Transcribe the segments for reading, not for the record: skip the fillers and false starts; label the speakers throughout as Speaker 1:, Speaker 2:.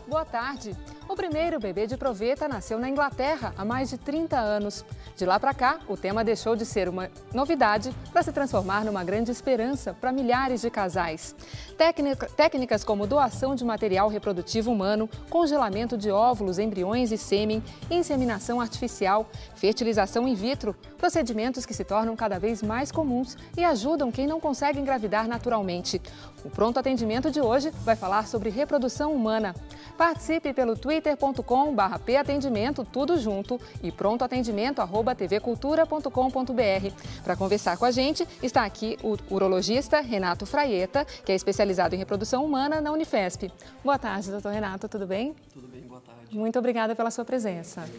Speaker 1: Boa tarde. O primeiro bebê de proveta nasceu na Inglaterra há mais de 30 anos. De lá para cá, o tema deixou de ser uma novidade para se transformar numa grande esperança para milhares de casais. Técnicas como doação de material reprodutivo humano, congelamento de óvulos, embriões e sêmen, inseminação artificial, fertilização in vitro, procedimentos que se tornam cada vez mais comuns e ajudam quem não consegue engravidar naturalmente. O Pronto Atendimento de hoje vai falar sobre reprodução humana. Participe pelo twitter.com/patendimento, tudo junto, e prontoatendimento@tvcultura.com.br. Para conversar com a gente, está aqui o urologista Renato Fraieta, que é especializado em reprodução humana na Unifesp. Boa tarde, doutor Renato, tudo bem?
Speaker 2: Tudo bem, boa tarde.
Speaker 1: Muito obrigada pela sua presença.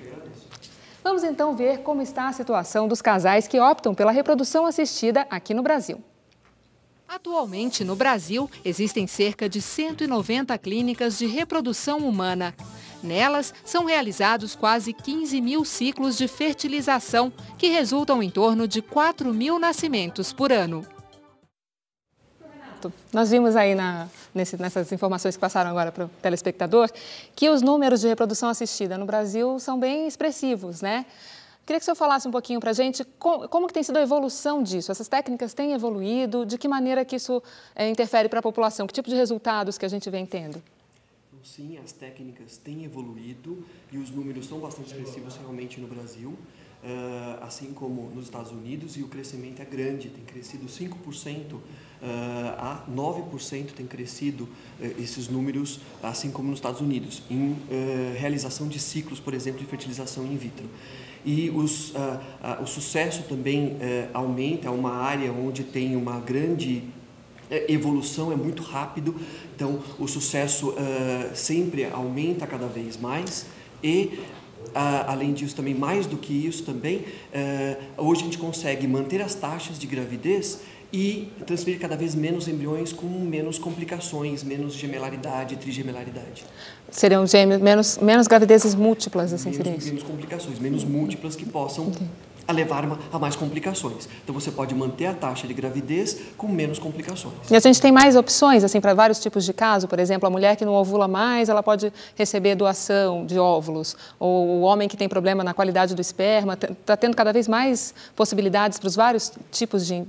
Speaker 1: Vamos então ver como está a situação dos casais que optam pela reprodução assistida aqui no Brasil. Atualmente, no Brasil, existem cerca de 190 clínicas de reprodução humana. Nelas, são realizados quase 15 mil ciclos de fertilização, que resultam em torno de 4 mil nascimentos por ano. Nós vimos aí nessas informações que passaram agora para o telespectador que os números de reprodução assistida no Brasil são bem expressivos, né? Queria que o senhor falasse um pouquinho para a gente como que tem sido a evolução disso. Essas técnicas têm evoluído? De que maneira que isso interfere para a população? Que tipo de resultados que a gente vem tendo?
Speaker 2: Sim, as técnicas têm evoluído e os números são bastante expressivos realmente no Brasil, assim como nos Estados Unidos, e o crescimento é grande, tem crescido 5%, a 9% tem crescido esses números, assim como nos Estados Unidos, em realização de ciclos, por exemplo, de fertilização in vitro. E o sucesso também aumenta, é uma área onde tem uma grande evolução, é muito rápido, então o sucesso sempre aumenta cada vez mais e, além disso, também mais do que isso também, hoje a gente consegue manter as taxas de gravidez e transferir cada vez menos embriões com menos complicações, menos gemelaridade, trigemelaridade.
Speaker 1: Seriam gêmeos, menos gravidezes múltiplas, assim seria isso?
Speaker 2: Menos complicações, menos múltiplas que possam levar a mais complicações. Então você pode manter a taxa de gravidez com menos complicações.
Speaker 1: E a gente tem mais opções, assim, para vários tipos de caso? Por exemplo, a mulher que não ovula mais, ela pode receber doação de óvulos. Ou o homem que tem problema na qualidade do esperma, está tendo cada vez mais possibilidades para os vários tipos de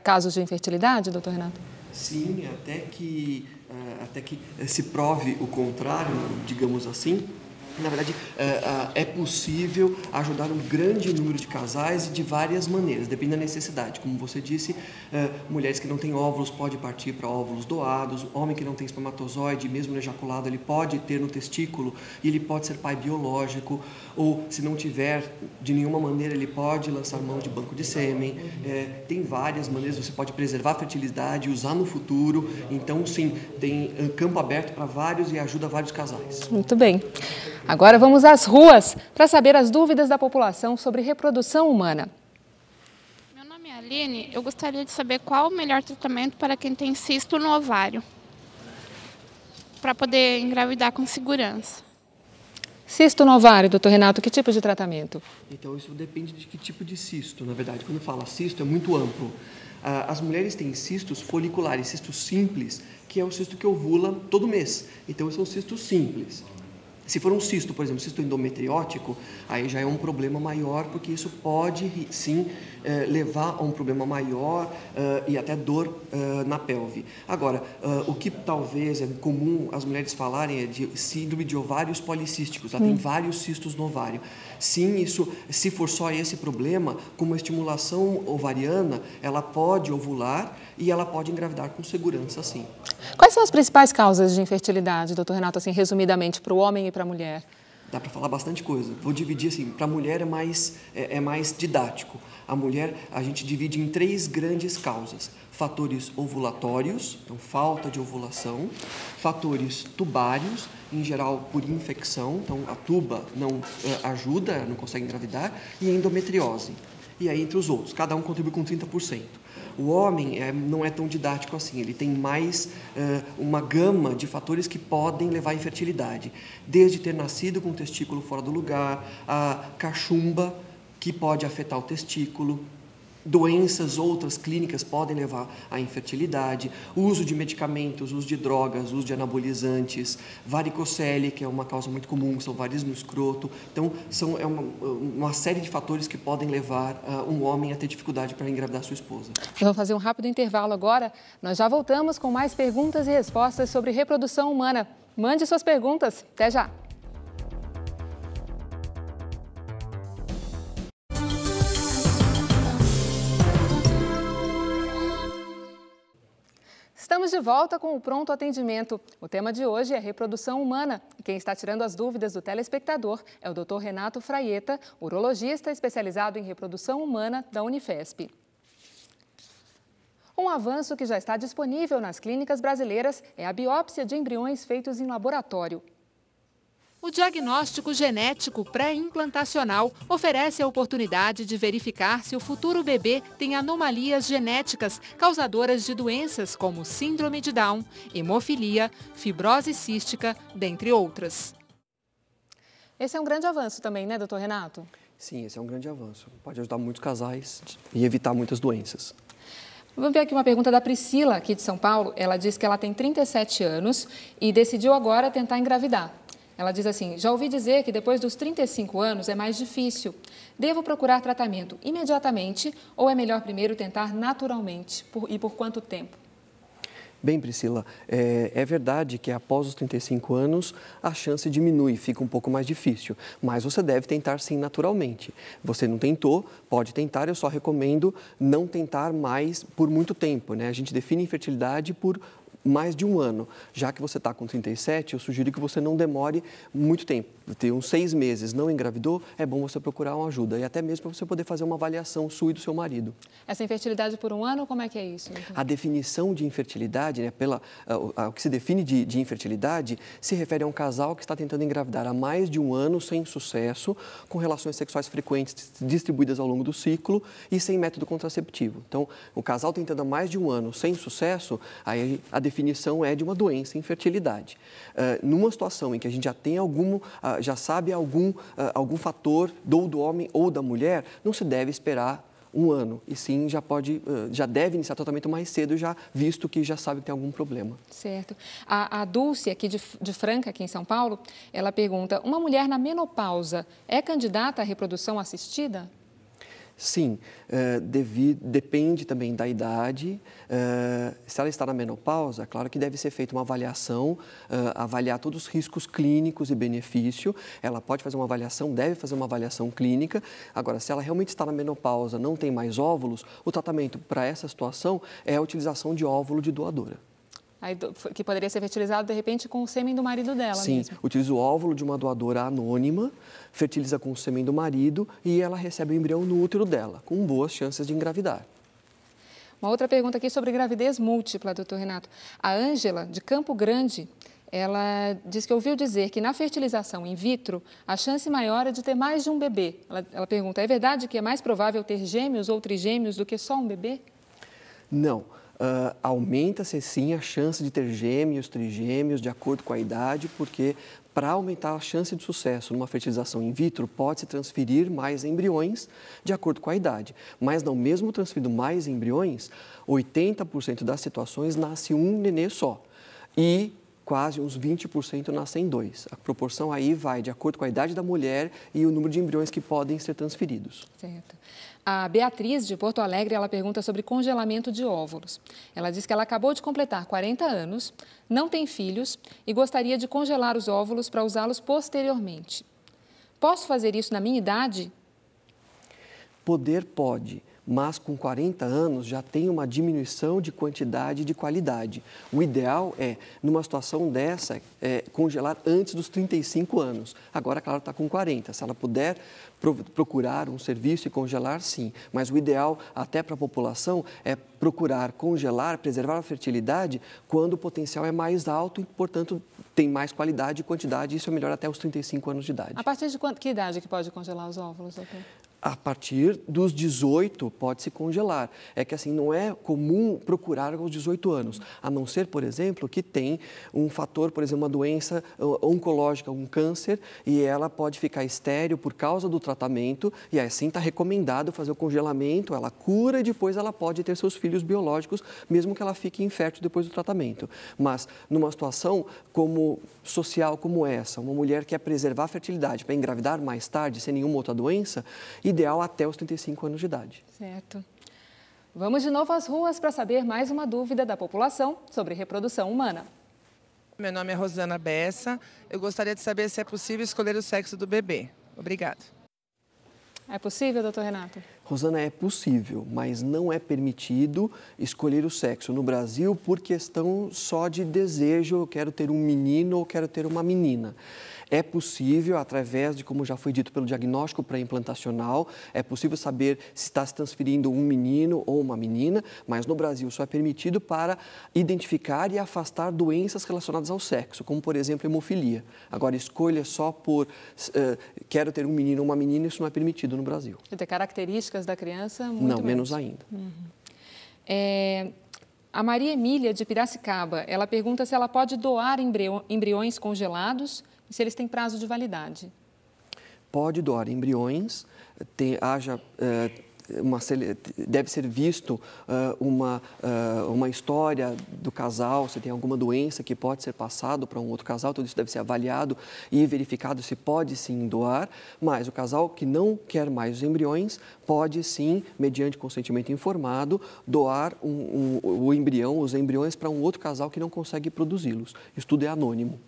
Speaker 1: casos de infertilidade, doutor Renato?
Speaker 2: Sim, até que se prove o contrário, digamos assim. Na verdade, é possível ajudar um grande número de casais de várias maneiras, depende da necessidade. Como você disse, mulheres que não têm óvulos podem partir para óvulos doados, homem que não tem espermatozoide, mesmo no ejaculado, ele pode ter no testículo e ele pode ser pai biológico, ou se não tiver de nenhuma maneira, ele pode lançar mão de banco de sêmen. Tem várias maneiras, você pode preservar a fertilidade, usar no futuro. Então, sim, tem campo aberto para vários e ajuda vários casais.
Speaker 1: Muito bem. Agora vamos às ruas para saber as dúvidas da população sobre reprodução humana.
Speaker 3: Meu nome é Aline, eu gostaria de saber qual o melhor tratamento para quem tem cisto no ovário, para poder engravidar com segurança.
Speaker 1: Cisto no ovário, doutor Renato, que tipo de tratamento?
Speaker 2: Então, isso depende de que tipo de cisto, na verdade. Quando fala cisto, é muito amplo. As mulheres têm cistos foliculares, cistos simples, que é o cisto que ovula todo mês. Então, são cistos simples. Se for um cisto, por exemplo, cisto endometriótico, aí já é um problema maior, porque isso pode, sim, levar a um problema maior e até dor na pelve. Agora, o que talvez é comum as mulheres falarem é de síndrome de ovários policísticos. Ela tem vários cistos no ovário. Sim, isso, se for só esse problema, com uma estimulação ovariana, ela pode ovular e ela pode engravidar com segurança, sim.
Speaker 1: Quais são as principais causas de infertilidade, doutor Renato, assim, resumidamente, para o homem e para a mulher?
Speaker 2: Dá para falar bastante coisa. Vou dividir assim, para a mulher é mais didático. A mulher a gente divide em 3 grandes causas. Fatores ovulatórios, então falta de ovulação. Fatores tubários, em geral por infecção, então a tuba não ajuda, não consegue engravidar. E endometriose. e aí entre os outros, cada um contribui com 30%. O homem não é tão didático assim, ele tem mais uma gama de fatores que podem levar à infertilidade, desde ter nascido com o testículo fora do lugar, a cachumba, que pode afetar o testículo, doenças outras clínicas podem levar à infertilidade, o uso de medicamentos, o uso de drogas, o uso de anabolizantes, varicocele, que é uma causa muito comum, são varizes no escroto. Então, uma série de fatores que podem levar um homem a ter dificuldade para engravidar sua esposa.
Speaker 1: Vamos fazer um rápido intervalo agora. Nós já voltamos com mais perguntas e respostas sobre reprodução humana. Mande suas perguntas. Até já! Estamos de volta com o Pronto Atendimento. O tema de hoje é reprodução humana. E quem está tirando as dúvidas do telespectador é o Dr. Renato Fraieta, urologista especializado em reprodução humana da Unifesp. Um avanço que já está disponível nas clínicas brasileiras é a biópsia de embriões feitos em laboratório. O diagnóstico genético pré-implantacional oferece a oportunidade de verificar se o futuro bebê tem anomalias genéticas causadoras de doenças como síndrome de Down, hemofilia, fibrose cística, dentre outras. Esse é um grande avanço também, né, doutor Renato?
Speaker 2: Sim, esse é um grande avanço. Pode ajudar muitos casais e evitar muitas doenças.
Speaker 1: Vamos ver aqui uma pergunta da Priscila, aqui de São Paulo. Ela diz que ela tem 37 anos e decidiu agora tentar engravidar. Ela diz assim: já ouvi dizer que depois dos 35 anos é mais difícil. Devo procurar tratamento imediatamente ou é melhor primeiro tentar naturalmente? E por quanto tempo?
Speaker 2: Bem, Priscila, é verdade que após os 35 anos a chance diminui, fica um pouco mais difícil, mas você deve tentar sim naturalmente. Você não tentou, pode tentar, eu só recomendo não tentar mais por muito tempo, né? A gente define infertilidade por mais de um ano. Já que você está com 37, eu sugiro que você não demore muito tempo. Ter uns 6 meses, não engravidou, é bom você procurar uma ajuda. E até mesmo para você poder fazer uma avaliação sua e do seu marido.
Speaker 1: Essa infertilidade por um ano, como é que é isso?
Speaker 2: A definição de infertilidade, né, o que se define de infertilidade, se refere a um casal que está tentando engravidar há mais de um ano sem sucesso, com relações sexuais frequentes distribuídas ao longo do ciclo e sem método contraceptivo. Então, o casal tentando há mais de um ano sem sucesso, aí a definição é de uma doença, infertilidade. Numa situação em que a gente já tem já sabe algum fator do homem ou da mulher, não se deve esperar um ano, e sim já deve iniciar tratamento mais cedo, já visto que já sabe que tem algum problema.
Speaker 1: Certo. A Dulce, aqui de Franca, aqui em São Paulo, ela pergunta: uma mulher na menopausa é candidata à reprodução assistida?
Speaker 2: Sim, depende também da idade. Se ela está na menopausa, claro que deve ser feita uma avaliação, avaliar todos os riscos clínicos e benefício. Ela pode fazer uma avaliação, deve fazer uma avaliação clínica. Agora, se ela realmente está na menopausa, não tem mais óvulos, o tratamento para essa situação é a utilização de óvulo de doadora.
Speaker 1: Aí, que poderia ser fertilizado, de repente, com o sêmen do marido dela.
Speaker 2: Sim,
Speaker 1: mesmo.
Speaker 2: Utiliza o óvulo de uma doadora anônima, fertiliza com o sêmen do marido e ela recebe o embrião no útero dela, com boas chances de engravidar.
Speaker 1: Uma outra pergunta aqui sobre gravidez múltipla, doutor Renato. A Ângela, de Campo Grande, ela diz que ouviu dizer que na fertilização in vitro, a chance maior é de ter mais de um bebê. Ela pergunta: é verdade que é mais provável ter gêmeos ou trigêmeos do que só um bebê?
Speaker 2: Não. Aumenta-se sim a chance de ter gêmeos, trigêmeos, de acordo com a idade, porque para aumentar a chance de sucesso numa fertilização in vitro, pode-se transferir mais embriões de acordo com a idade. Mas não, mesmo transferindo mais embriões, 80% das situações nasce um nenê só. E quase uns 20% nascem 2. A proporção aí vai de acordo com a idade da mulher e o número de embriões que podem ser transferidos.
Speaker 1: Certo. A Beatriz, de Porto Alegre, ela pergunta sobre congelamento de óvulos. Ela diz que ela acabou de completar 40 anos, não tem filhos e gostaria de congelar os óvulos para usá-los posteriormente. Posso fazer isso na minha idade?
Speaker 2: Poder pode, mas com 40 anos já tem uma diminuição de quantidade e de qualidade. O ideal é, numa situação dessa, congelar antes dos 35 anos. Agora, claro, está com 40. Se ela puder procurar um serviço e congelar, sim. Mas o ideal, até para a população, é procurar congelar, preservar a fertilidade quando o potencial é mais alto e, portanto, tem mais qualidade e quantidade. Isso é melhor até os 35 anos de idade.
Speaker 1: A partir de que idade que pode congelar os óvulos, doutor?
Speaker 2: A partir dos 18 pode se congelar. É que assim não é comum procurar aos 18 anos, a não ser, por exemplo, que tem um fator, por exemplo, uma doença oncológica, um câncer, e ela pode ficar estéril por causa do tratamento, e assim está recomendado fazer o congelamento, ela cura e depois ela pode ter seus filhos biológicos, mesmo que ela fique infértil depois do tratamento. Mas numa situação social como essa, uma mulher que quer preservar a fertilidade para engravidar mais tarde, sem nenhuma outra doença, ideal até os 35 anos de idade.
Speaker 1: Certo. Vamos de novo às ruas para saber mais uma dúvida da população sobre reprodução humana.
Speaker 4: Meu nome é Rosana Bessa. Eu gostaria de saber se é possível escolher o sexo do bebê. Obrigada.
Speaker 1: É possível, doutor Renato?
Speaker 2: Rosana, é possível, mas não é permitido escolher o sexo no Brasil por questão só de desejo, eu quero ter um menino ou quero ter uma menina. É possível, através de, como já foi dito, pelo diagnóstico pré-implantacional, é possível saber se está se transferindo um menino ou uma menina, mas no Brasil só é permitido para identificar e afastar doenças relacionadas ao sexo, como, por exemplo, hemofilia. Agora, escolha só por quero ter um menino ou uma menina, isso não é permitido no Brasil.
Speaker 1: E ter características da criança, muito
Speaker 2: menos ainda.
Speaker 1: A Maria Emília, de Piracicaba, ela pergunta se ela pode doar embriões congelados e se eles têm prazo de validade.
Speaker 2: Pode doar embriões, deve ser visto uma história do casal, se tem alguma doença que pode ser passado para um outro casal, tudo isso deve ser avaliado e verificado se pode sim doar, mas o casal que não quer mais os embriões pode sim, mediante consentimento informado, doar os embriões para um outro casal que não consegue produzi-los. Isso tudo é anônimo.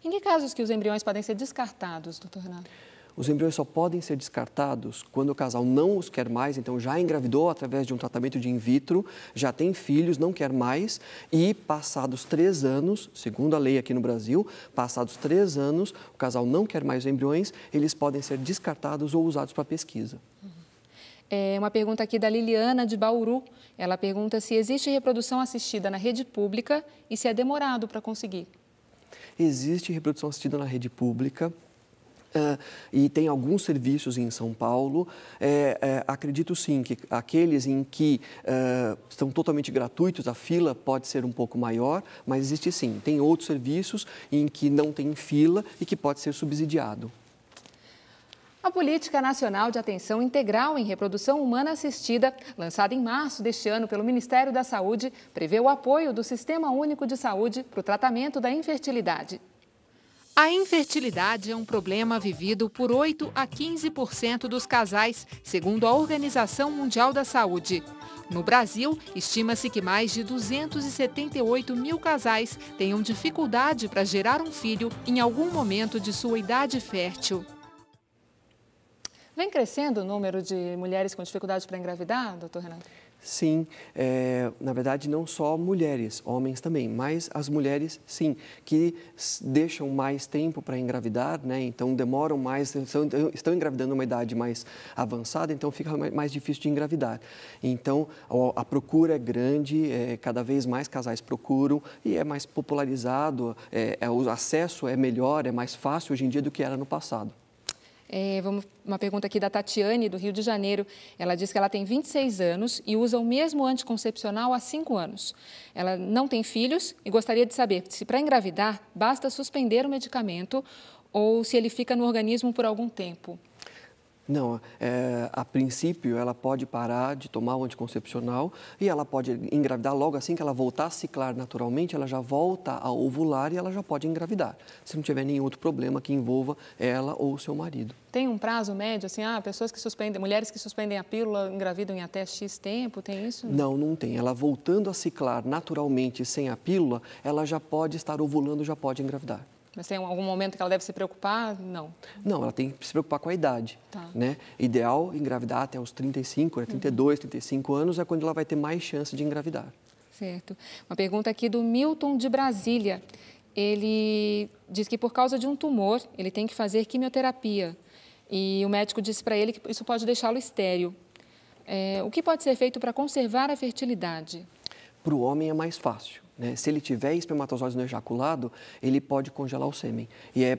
Speaker 1: Em que casos que os embriões podem ser descartados, doutor Renato?
Speaker 2: Os embriões só podem ser descartados quando o casal não os quer mais, então já engravidou através de um tratamento de in vitro, já tem filhos, não quer mais e passados 3 anos, segundo a lei aqui no Brasil, passados 3 anos, o casal não quer mais os embriões, eles podem ser descartados ou usados para pesquisa.
Speaker 1: Uma pergunta aqui da Liliana, de Bauru. Ela pergunta se existe reprodução assistida na rede pública e se é demorado para conseguir.
Speaker 2: Existe reprodução assistida na rede pública. E tem alguns serviços em São Paulo. Acredito sim que aqueles em que são totalmente gratuitos, a fila pode ser um pouco maior, mas existe sim. Tem outros serviços em que não tem fila e que pode ser subsidiado.
Speaker 1: A Política Nacional de Atenção Integral em Reprodução Humana Assistida, lançada em março deste ano pelo Ministério da Saúde, prevê o apoio do Sistema Único de Saúde para o tratamento da infertilidade. A infertilidade é um problema vivido por 8 a 15% dos casais, segundo a Organização Mundial da Saúde. No Brasil, estima-se que mais de 278 mil casais tenham dificuldade para gerar um filho em algum momento de sua idade fértil. Vem crescendo o número de mulheres com dificuldade para engravidar, doutor Renato?
Speaker 2: Sim, na verdade não só mulheres, homens também, mas as mulheres sim, que deixam mais tempo para engravidar, né? Então demoram mais, estão engravidando numa idade mais avançada, então fica mais difícil de engravidar. Então a procura é grande, cada vez mais casais procuram e é mais popularizado, o acesso é melhor, é mais fácil hoje em dia do que era no passado.
Speaker 1: Uma pergunta aqui da Tatiane, do Rio de Janeiro. Ela diz que ela tem 26 anos e usa o mesmo anticoncepcional há 5 anos. Ela não tem filhos e gostaria de saber se para engravidar basta suspender o medicamento ou se ele fica no organismo por algum tempo.
Speaker 2: Não, a princípio ela pode parar de tomar o anticoncepcional e ela pode engravidar logo assim que ela voltar a ciclar naturalmente, ela já volta a ovular e ela já pode engravidar, se não tiver nenhum outro problema que envolva ela ou o seu marido.
Speaker 1: Tem um prazo médio, assim, mulheres que suspendem a pílula engravidam em até X tempo, tem isso?
Speaker 2: Não, não tem. Ela voltando a ciclar naturalmente sem a pílula, ela já pode estar ovulando, já pode engravidar.
Speaker 1: Mas tem algum momento que ela deve se preocupar? Não.
Speaker 2: Não, ela tem que se preocupar com a idade.
Speaker 1: Tá.
Speaker 2: Né? Ideal engravidar até os 35, 32, 35 anos é quando ela vai ter mais chance de engravidar.
Speaker 1: Certo. Uma pergunta aqui do Milton, de Brasília. Ele diz que por causa de um tumor, ele tem que fazer quimioterapia. E o médico disse para ele que isso pode deixá-lo estéril. O que pode ser feito para conservar a fertilidade?
Speaker 2: Para o homem é mais fácil. Né? Se ele tiver espermatozoides no ejaculado, ele pode congelar o sêmen. E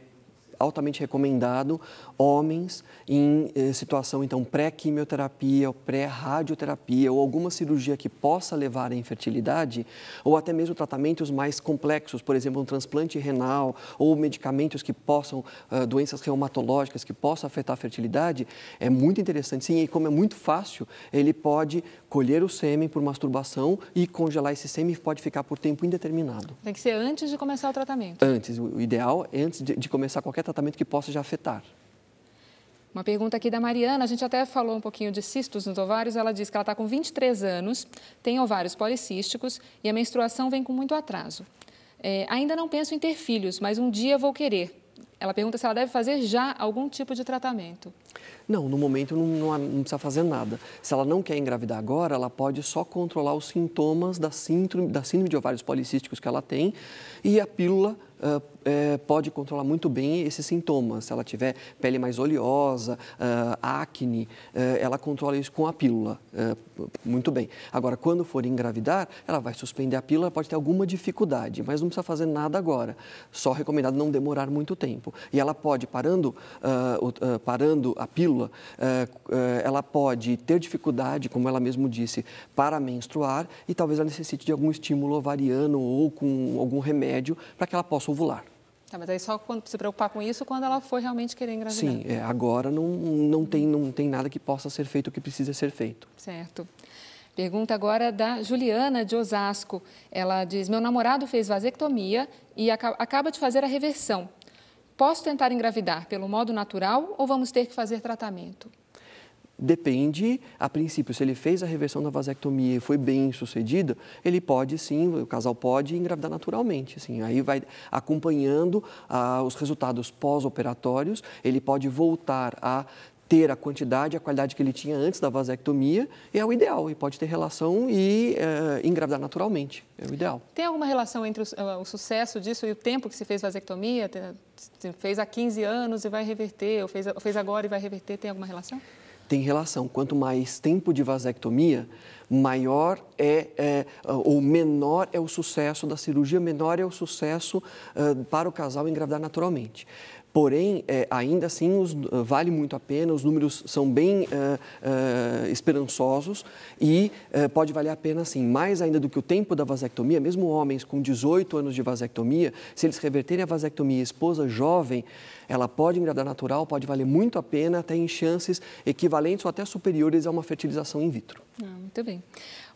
Speaker 2: altamente recomendado homens em situação, então, pré-quimioterapia, ou pré-radioterapia, ou alguma cirurgia que possa levar à infertilidade, ou até mesmo tratamentos mais complexos, por exemplo, um transplante renal, ou medicamentos que possam, doenças reumatológicas que possam afetar a fertilidade, é muito interessante, sim, e como é muito fácil, ele pode colher o sêmen por masturbação e congelar esse sêmen, pode ficar por tempo indeterminado.
Speaker 1: Tem que ser antes de começar o tratamento?
Speaker 2: Antes, o ideal é antes de começar qualquer tratamento que possa já afetar.
Speaker 1: Uma pergunta aqui da Mariana, a gente até falou um pouquinho de cistos nos ovários, ela diz que ela está com 23 anos, tem ovários policísticos e a menstruação vem com muito atraso. Ainda não penso em ter filhos, mas um dia vou querer. Ela pergunta se ela deve fazer já algum tipo de tratamento.
Speaker 2: Não, no momento não precisa fazer nada. Se ela não quer engravidar agora, ela pode só controlar os sintomas da síndrome de ovários policísticos que ela tem e a pílula pode controlar muito bem esses sintomas. Se ela tiver pele mais oleosa, acne, ela controla isso com a pílula muito bem. Agora, quando for engravidar, ela vai suspender a pílula, pode ter alguma dificuldade, mas não precisa fazer nada agora. Só recomendado não demorar muito tempo. E ela pode, parando a pílula, ela pode ter dificuldade, como ela mesmo disse, para menstruar e talvez ela necessite de algum estímulo ovariano ou com algum remédio para que ela possa ovular.
Speaker 1: Tá, mas aí só se preocupar com isso quando ela for realmente querer engravidar.
Speaker 2: Sim, agora não tem nada que possa ser feito, que precisa ser feito.
Speaker 1: Certo. Pergunta agora da Juliana de Osasco. Ela diz, meu namorado fez vasectomia e acaba de fazer a reversão. Posso tentar engravidar pelo modo natural ou vamos ter que fazer tratamento?
Speaker 2: Depende, a princípio, se ele fez a reversão da vasectomia e foi bem sucedido, ele pode sim, o casal pode engravidar naturalmente. Assim, aí vai acompanhando os resultados pós-operatórios, ele pode voltar a ter a quantidade, a qualidade que ele tinha antes da vasectomia, é o ideal, e pode ter relação e engravidar naturalmente, é o ideal.
Speaker 1: Tem alguma relação entre o sucesso disso e o tempo que se fez vasectomia? Fez há 15 anos e vai reverter, ou fez agora e vai reverter, tem alguma relação?
Speaker 2: Tem relação. Quanto mais tempo de vasectomia, maior ou menor é o sucesso da cirurgia, menor é o sucesso para o casal engravidar naturalmente. Porém, ainda assim, vale muito a pena, os números são bem esperançosos e pode valer a pena, sim, mais ainda do que o tempo da vasectomia, mesmo homens com 18 anos de vasectomia, se eles reverterem a vasectomia, esposa jovem, ela pode engravidar natural, pode valer muito a pena, até em chances equivalentes ou até superiores a uma fertilização in vitro.
Speaker 1: Muito bem.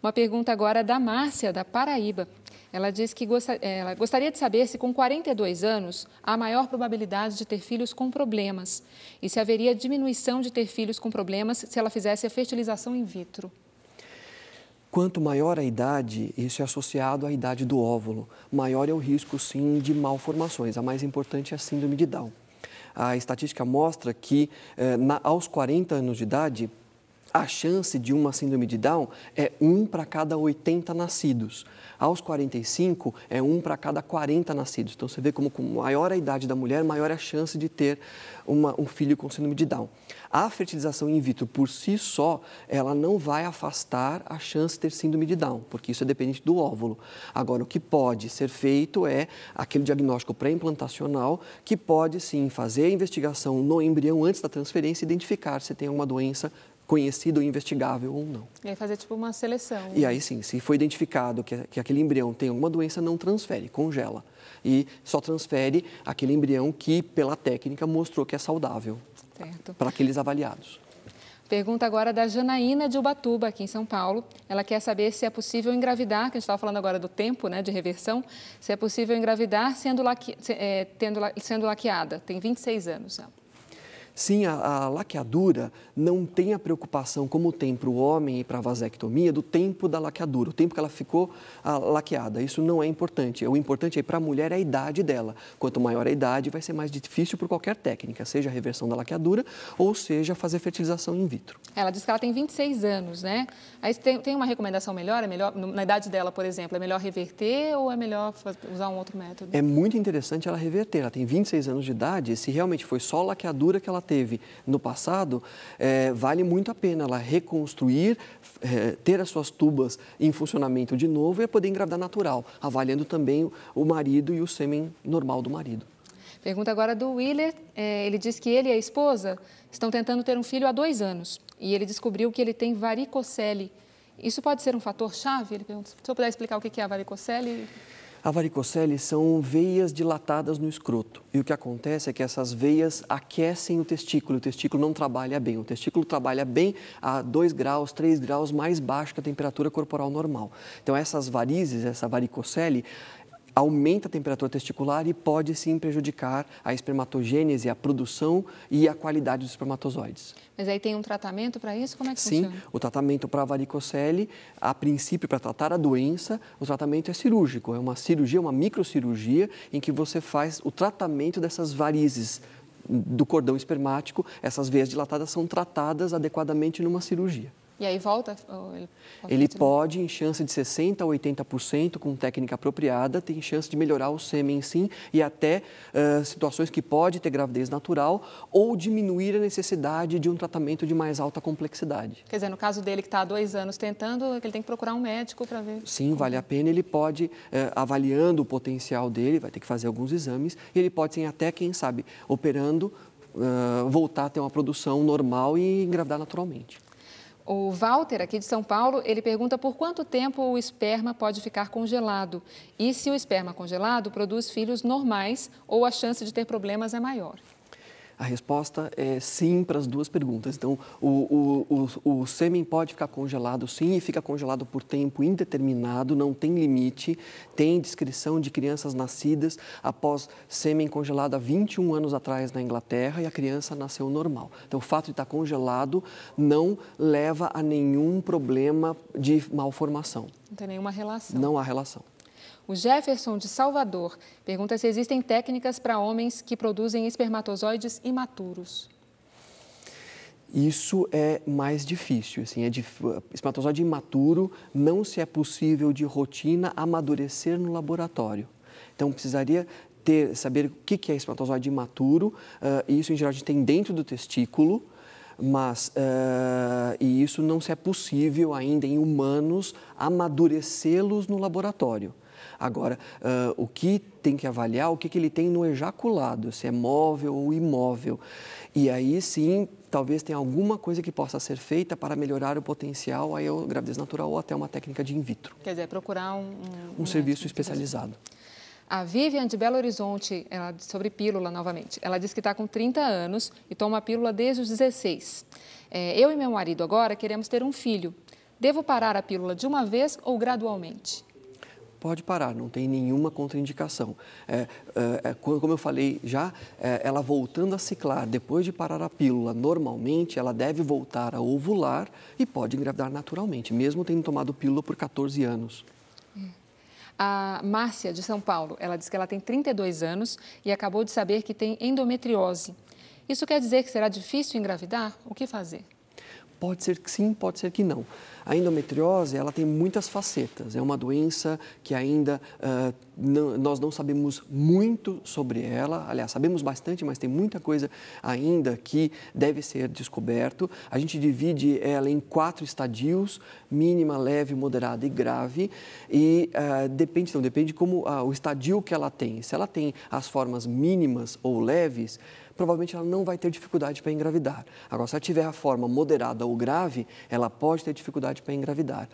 Speaker 1: Uma pergunta agora da Márcia, da Paraíba. Ela diz que ela gostaria de saber se com 42 anos há maior probabilidade de ter filhos com problemas e se haveria diminuição de ter filhos com problemas se ela fizesse a fertilização in vitro.
Speaker 2: Quanto maior a idade, isso é associado à idade do óvulo, maior é o risco, sim, de malformações. A mais importante é a síndrome de Down. A estatística mostra que aos 40 anos de idade, a chance de uma síndrome de Down é 1 para cada 80 nascidos. Aos 45, é 1 para cada 40 nascidos. Então, você vê como maior a idade da mulher, maior é a chance de ter um filho com síndrome de Down. A fertilização in vitro, por si só, ela não vai afastar a chance de ter síndrome de Down, porque isso é dependente do óvulo. Agora, o que pode ser feito é aquele diagnóstico pré-implantacional, que pode, sim, fazer a investigação no embrião antes da transferência e identificar se tem alguma doença conhecido ou investigável ou não.
Speaker 1: E aí fazer tipo uma seleção.
Speaker 2: E aí sim, se foi identificado que aquele embrião tem alguma doença, não transfere, congela. E só transfere aquele embrião que, pela técnica, mostrou que é saudável.
Speaker 1: Certo.
Speaker 2: Para aqueles avaliados.
Speaker 1: Pergunta agora da Janaína de Ubatuba, aqui em São Paulo. Ela quer saber se é possível engravidar, que a gente estava falando agora do tempo, né, de reversão, se é possível engravidar sendo laqueada. Tem 26 anos.
Speaker 2: Sim, a laqueadura não tem a preocupação, como tem para o homem e para a vasectomia, do tempo da laqueadura, o tempo que ela ficou laqueada. Isso não é importante. O importante é para a mulher a idade dela. Quanto maior a idade, vai ser mais difícil por qualquer técnica, seja a reversão da laqueadura ou seja fazer fertilização in vitro.
Speaker 1: Ela diz que ela tem 26 anos, né? Aí tem uma recomendação melhor? É melhor, na idade dela, por exemplo, é melhor reverter ou é melhor usar um outro método?
Speaker 2: É muito interessante ela reverter. Ela tem 26 anos de idade, se realmente foi só laqueadura que ela teve no passado, vale muito a pena ela reconstruir, ter as suas tubas em funcionamento de novo e poder engravidar natural, avaliando também o marido e o sêmen normal do marido.
Speaker 1: Pergunta agora do Willer. Ele diz que ele e a esposa estão tentando ter um filho há 2 anos e ele descobriu que ele tem varicocele. Isso pode ser um fator-chave? Ele pergunta. Se eu puder explicar o que é a varicocele.
Speaker 2: A varicocele são veias dilatadas no escroto. E o que acontece é que essas veias aquecem o testículo não trabalha bem. O testículo trabalha bem a 2 graus, 3 graus mais baixo que a temperatura corporal normal. Então, essas varizes, essa varicocele, aumenta a temperatura testicular e pode sim prejudicar a espermatogênese, a produção e a qualidade dos espermatozoides.
Speaker 1: Mas aí tem um tratamento para isso? Como é que
Speaker 2: funciona? Sim, o tratamento para a varicocele, a princípio, para tratar a doença, o tratamento é cirúrgico. É uma cirurgia, uma microcirurgia, em que você faz o tratamento dessas varizes do cordão espermático. Essas veias dilatadas são tratadas adequadamente numa cirurgia.
Speaker 1: E aí volta?
Speaker 2: Ele pode, em chance de 60% a 80%, com técnica apropriada, tem chance de melhorar o sêmen sim e até situações que pode ter gravidez natural ou diminuir a necessidade de um tratamento de mais alta complexidade.
Speaker 1: Quer dizer, no caso dele que está há 2 anos tentando, ele tem que procurar um médico para ver.
Speaker 2: Sim, vale a pena. Ele pode, avaliando o potencial dele, vai ter que fazer alguns exames, e ele pode sim até, quem sabe, operando, voltar a ter uma produção normal e engravidar naturalmente.
Speaker 1: O Walter, aqui de São Paulo, ele pergunta por quanto tempo o esperma pode ficar congelado e se o esperma congelado produz filhos normais ou a chance de ter problemas é maior.
Speaker 2: A resposta é sim para as duas perguntas. Então, o sêmen pode ficar congelado sim e fica congelado por tempo indeterminado, não tem limite, tem descrição de crianças nascidas após sêmen congelado há 21 anos atrás na Inglaterra e a criança nasceu normal. Então, o fato de estar congelado não leva a nenhum problema de malformação.
Speaker 1: Não tem nenhuma relação.
Speaker 2: Não há relação.
Speaker 1: O Jefferson, de Salvador, pergunta se existem técnicas para homens que produzem espermatozoides imaturos.
Speaker 2: Isso é mais difícil. Assim, espermatozoide imaturo não se é possível de rotina amadurecer no laboratório. Então, precisaria saber o que é espermatozoide imaturo. Isso, em geral, a gente tem dentro do testículo. Mas e isso não se é possível ainda em humanos amadurecê-los no laboratório. Agora, o que tem que avaliar, o que ele tem no ejaculado, se é móvel ou imóvel. E aí sim, talvez tenha alguma coisa que possa ser feita para melhorar o potencial a gravidez natural ou até uma técnica de in vitro.
Speaker 1: Quer dizer, procurar
Speaker 2: um serviço especializado.
Speaker 1: A Vivian, de Belo Horizonte, sobre pílula novamente, ela diz que está com 30 anos e toma a pílula desde os 16. Eu e meu marido agora queremos ter um filho. Devo parar a pílula de uma vez ou gradualmente?
Speaker 2: Pode parar, não tem nenhuma contraindicação. Como eu falei já, ela voltando a ciclar, depois de parar a pílula, normalmente ela deve voltar a ovular e pode engravidar naturalmente, mesmo tendo tomado pílula por 14 anos.
Speaker 1: A Márcia, de São Paulo, ela diz que ela tem 32 anos e acabou de saber que tem endometriose. Isso quer dizer que será difícil engravidar? O que fazer?
Speaker 2: Pode ser que sim, pode ser que não. A endometriose, ela tem muitas facetas. É uma doença que ainda nós não sabemos muito sobre ela. Aliás, sabemos bastante, mas tem muita coisa ainda que deve ser descoberto. A gente divide ela em 4 estadios: mínima, leve, moderada e grave. E depende como o estadio que ela tem. Se ela tem as formas mínimas ou leves, provavelmente ela não vai ter dificuldade para engravidar. Agora, se ela tiver a forma moderada ou grave, ela pode ter dificuldade para engravidar.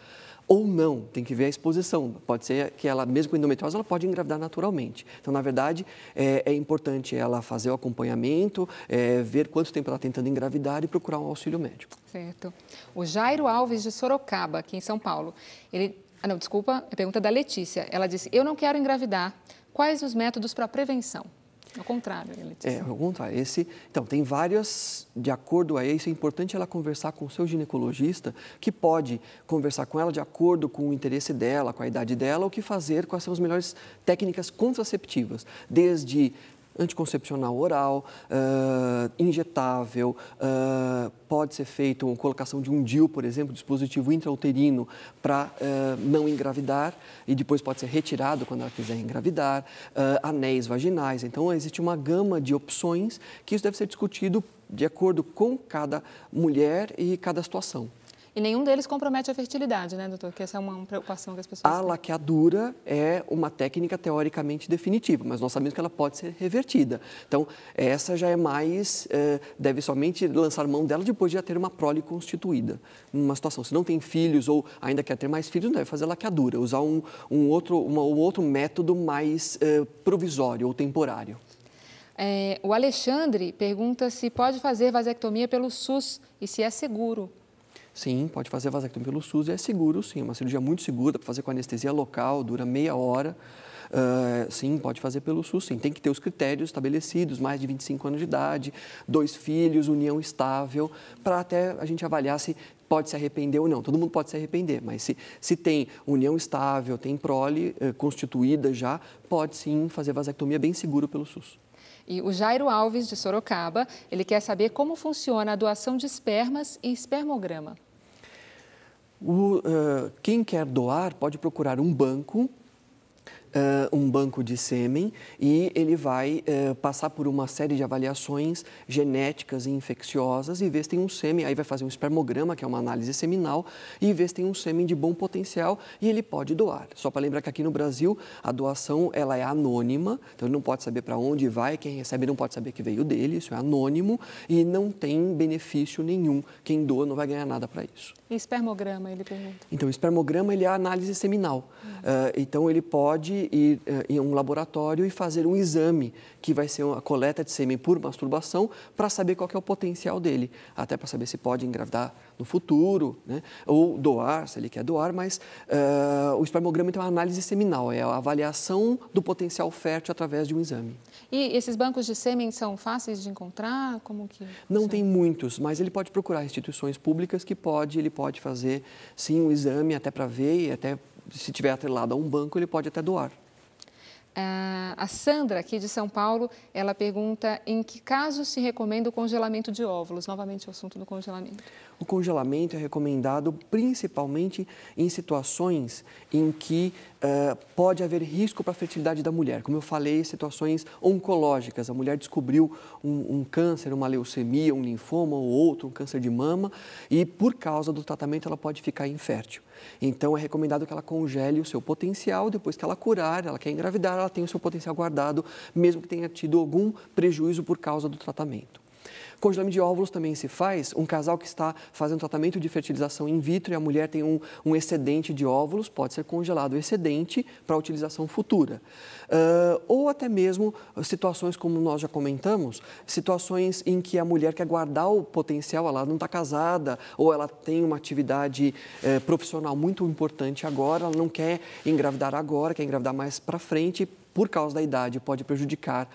Speaker 2: Ou não, tem que ver a exposição. Pode ser que ela, mesmo com endometriose, ela pode engravidar naturalmente. Então, na verdade, é importante ela fazer o acompanhamento, ver quanto tempo ela está tentando engravidar e procurar um auxílio médico.
Speaker 1: Certo. O Jairo Alves, de Sorocaba, aqui em São Paulo, a pergunta da Letícia. Ela disse, eu não quero engravidar. Quais os métodos para prevenção? Ao contrário, Letícia.
Speaker 2: Ao contrário. Então, tem várias, de acordo a isso, é importante ela conversar com o seu ginecologista, que pode conversar com ela de acordo com o interesse dela, com a idade dela, o que fazer, quais são as melhores técnicas contraceptivas, desde anticoncepcional oral, injetável, pode ser feito a colocação de um DIU, por exemplo, dispositivo intrauterino para não engravidar e depois pode ser retirado quando ela quiser engravidar, anéis vaginais. Então, existe uma gama de opções que isso deve ser discutido de acordo com cada mulher e cada situação.
Speaker 1: E nenhum deles compromete a fertilidade, né, doutor? Que essa é uma preocupação que as pessoas
Speaker 2: têm. A laqueadura é uma técnica teoricamente definitiva, mas nós sabemos que ela pode ser revertida. Então, essa já é mais, deve somente lançar mão dela depois de já ter uma prole constituída. Numa situação, se não tem filhos ou ainda quer ter mais filhos, não deve fazer laqueadura, usar um outro método mais provisório ou temporário.
Speaker 1: O Alexandre pergunta se pode fazer vasectomia pelo SUS e se é seguro.
Speaker 2: Sim, pode fazer vasectomia pelo SUS e é seguro, sim. É uma cirurgia muito segura, para fazer com anestesia local, dura meia hora. Sim, pode fazer pelo SUS, sim. Tem que ter os critérios estabelecidos, mais de 25 anos de idade, 2 filhos, união estável, para até a gente avaliar se pode se arrepender ou não. Todo mundo pode se arrepender, mas se tem união estável, tem prole constituída já, pode sim fazer vasectomia bem seguro pelo SUS.
Speaker 1: E o Jairo Alves, de Sorocaba, ele quer saber como funciona a doação de espermas e espermograma.
Speaker 2: Quem quer doar pode procurar um banco de sêmen e ele vai passar por uma série de avaliações genéticas e infecciosas e ver se tem um sêmen, aí vai fazer um espermograma, que é uma análise seminal, e ver se tem um sêmen de bom potencial e ele pode doar. Só para lembrar que aqui no Brasil a doação ela é anônima, então ele não pode saber para onde vai, quem recebe não pode saber que veio dele, isso é anônimo e não tem benefício nenhum. Quem doa não vai ganhar nada para isso.
Speaker 1: E espermograma, ele pergunta?
Speaker 2: Então, o espermograma ele é a análise seminal. Então, ele pode ir em um laboratório e fazer um exame, que vai ser a coleta de sêmen por masturbação, para saber qual que é o potencial dele, até para saber se pode engravidar no futuro, né? Ou doar, se ele quer doar, mas o espermograma então, é uma análise seminal, é a avaliação do potencial fértil através de um exame.
Speaker 1: E esses bancos de sêmen são fáceis de encontrar? Como que
Speaker 2: não tem muitos, mas ele pode procurar instituições públicas que ele pode fazer, sim, um exame até para ver e até, se tiver atrelado a um banco, ele pode até doar.
Speaker 1: A Sandra, aqui de São Paulo, ela pergunta em que casos se recomenda o congelamento de óvulos. Novamente o assunto do congelamento.
Speaker 2: O congelamento é recomendado principalmente em situações em que pode haver risco para a fertilidade da mulher. Como eu falei, situações oncológicas. A mulher descobriu um câncer, uma leucemia, um linfoma ou outro, um câncer de mama, e por causa do tratamento ela pode ficar infértil. Então, é recomendado que ela congele o seu potencial, depois que ela curar, ela quer engravidar, ela tem o seu potencial guardado, mesmo que tenha tido algum prejuízo por causa do tratamento. Congelamento de óvulos também se faz, um casal que está fazendo tratamento de fertilização in vitro e a mulher tem um excedente de óvulos, pode ser congelado o excedente para utilização futura. Ou até mesmo situações como nós já comentamos, situações em que a mulher quer guardar o potencial, ela não está casada ou ela tem uma atividade profissional muito importante agora, ela não quer engravidar agora, quer engravidar mais para frente, por causa da idade, pode prejudicar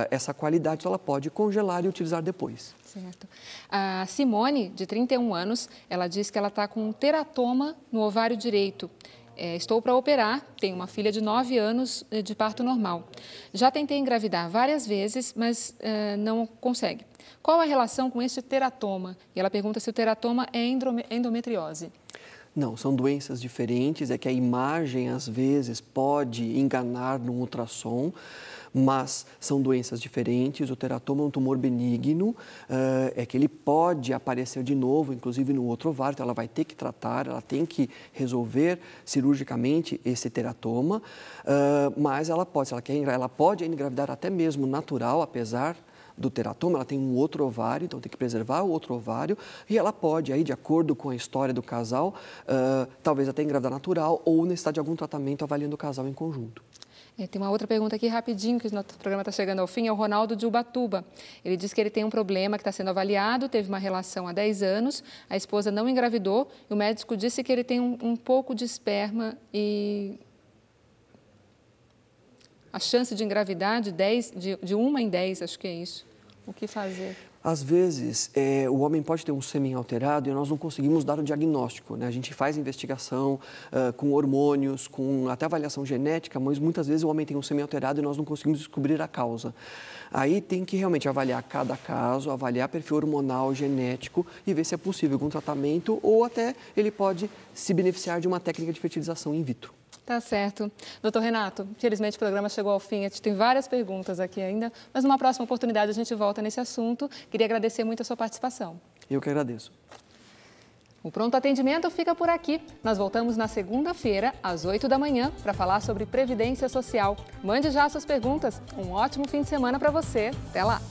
Speaker 2: essa qualidade, então ela pode congelar e utilizar depois.
Speaker 1: Certo. A Simone, de 31 anos, ela diz que ela está com um teratoma no ovário direito. Estou para operar, tenho uma filha de 9 anos de parto normal. Já tentei engravidar várias vezes, mas não consegue. Qual a relação com esse teratoma? E ela pergunta se o teratoma é endometriose.
Speaker 2: Não, são doenças diferentes, é que a imagem, às vezes, pode enganar no ultrassom, mas são doenças diferentes. O teratoma é um tumor benigno, é que ele pode aparecer de novo, inclusive no outro ovário, então ela vai ter que tratar, ela tem que resolver cirurgicamente esse teratoma, mas ela pode, se ela quer engravidar, ela pode engravidar até mesmo natural, apesar do teratoma, ela tem um outro ovário, então tem que preservar o outro ovário e ela pode, aí, de acordo com a história do casal, talvez até engravidar natural ou necessitar de algum tratamento avaliando o casal em conjunto.
Speaker 1: Tem uma outra pergunta aqui rapidinho, que o nosso programa está chegando ao fim, é o Ronaldo de Ubatuba. Ele diz que ele tem um problema que está sendo avaliado, teve uma relação há 10 anos, a esposa não engravidou e o médico disse que ele tem um pouco de esperma e a chance de engravidar de 1 em 10, acho que é isso. O que fazer?
Speaker 2: Às vezes, o homem pode ter um sêmen alterado e nós não conseguimos dar o diagnóstico, né? A gente faz investigação com hormônios, com até avaliação genética, mas muitas vezes o homem tem um sêmen alterado e nós não conseguimos descobrir a causa. Aí tem que realmente avaliar cada caso, avaliar perfil hormonal, genético e ver se é possível algum tratamento ou até ele pode se beneficiar de uma técnica de fertilização in vitro.
Speaker 1: Tá certo. Doutor Renato, infelizmente o programa chegou ao fim, a gente tem várias perguntas aqui ainda, mas numa próxima oportunidade a gente volta nesse assunto. Queria agradecer muito a sua participação.
Speaker 2: Eu que agradeço.
Speaker 1: O Pronto Atendimento fica por aqui. Nós voltamos na segunda-feira, às 8 da manhã, para falar sobre Previdência Social. Mande já suas perguntas. Um ótimo fim de semana para você. Até lá!